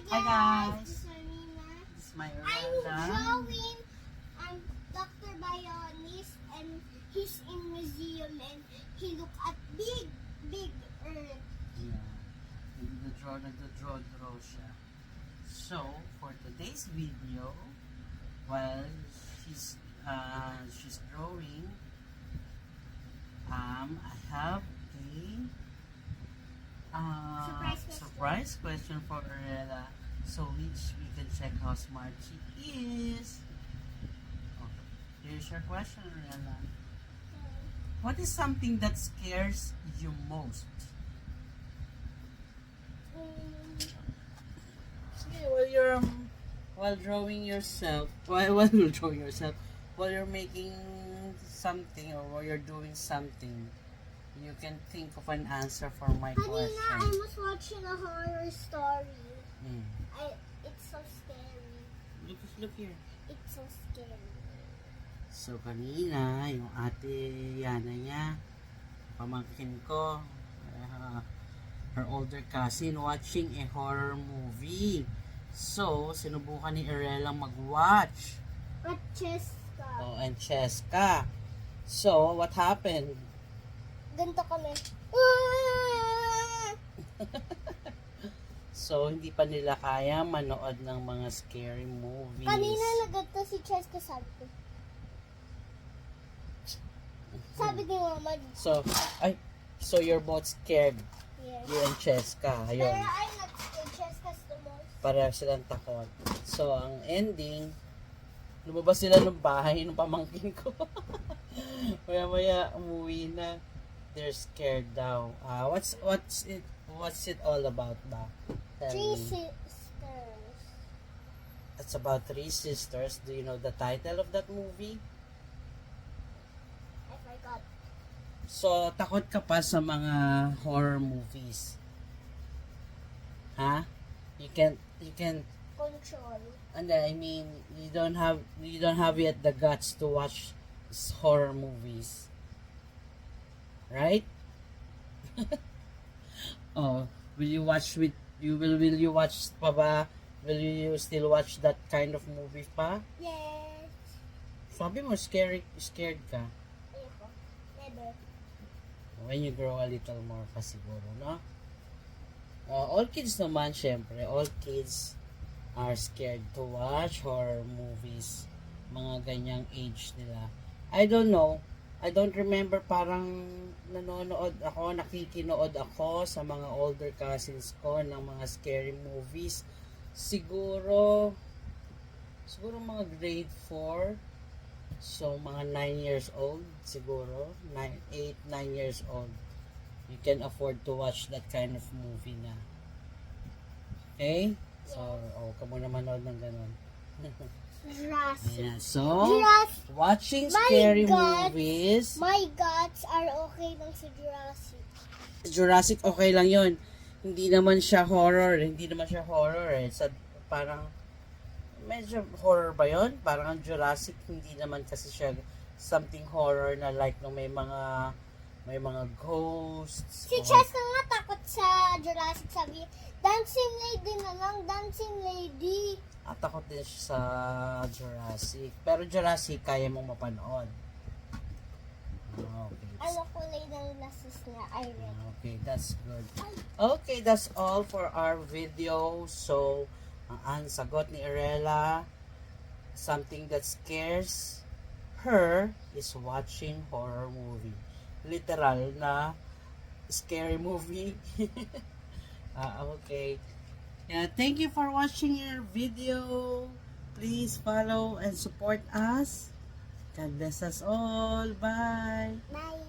Hi guys! This is Marina. This is my I'm Miranda. drawing Dr. Bionis, and he's in museum, and he look at big earth. Yeah. Nagdo-draw siya. So, for today's video, while she's drawing, I have a surprise question for Arella, so which we can check how smart she is. Okay. Here's your question, Arella. What is something that scares you most? Sige, while drawing yourself, while you're making something or while you're doing something, you can think of an answer for my Kanina, I question. was watching a horror story. Mm. It's so scary. Look here. It's so scary. So kanina, yung ate Yana niya, pamangkin ko, her older cousin, watching a horror movie. So, sinubukan ni Arella mag-watch. At Cheska. Oh, and Cheska. So, what happened? Ganito kami. So, hindi pa nila kaya manood ng mga scary movies. Kanina nagganto si Cheska, sabi ko. Sabi ni Mama. So you're both scared. Yes. You and Cheska. Pero Ayun. I'm not scared. Cheska's the most. Para silang takot. So, ang ending, lumabas sila ng bahay ng pamangkin ko. Maya-maya, umuwi na. They're scared daw. What's it all about ba? Tell Three me. sisters. It's about three sisters. Do you know the title of that movie? I forgot. So, takot ka pa sa mga horror movies. Ha? You can Control. and I mean, you don't have yet the guts to watch horror movies. Right? Oh, will you watch pa ba? Will you still watch that kind of movie pa? Yes. Sabi mo scared ka. Ayoko. Never. When you grow a little more pa siguro, no? All kids naman, syempre. All kids are scared to watch horror movies. Mga ganyang age nila. I don't know. I don't remember, parang nakikinood ako sa mga older cousins ko ng mga scary movies. Siguro mga grade 4. So, mga 9 years old, siguro. 8, 9 years old. You can afford to watch that kind of movie na. Okay? So, ka muna manood ng ganun. Jurassic. Ayan. So, Jurassic. watching My scary God. movies. My guts are okay lang sa Jurassic. Jurassic, okay lang yun. Hindi naman siya horror. Parang, medyo horror ba yun? Parang ang Jurassic, hindi naman kasi siya something horror na like no may mga ghosts. Si Cheska nga takot sa Jurassic, sabi, dancing lady na lang, dancing lady. At takot din siya sa Jurassic. Pero Jurassic, kaya mong mapanood. Okay. Ano kulay ng glasses niya? I read. Okay, that's good. Okay, that's all for our video. So, ang sagot ni Arella, something that scares her is watching horror movie. Literal na scary movie. Okay. Yeah, thank you for watching our video. Please follow and support us. God bless us all. Bye. Bye.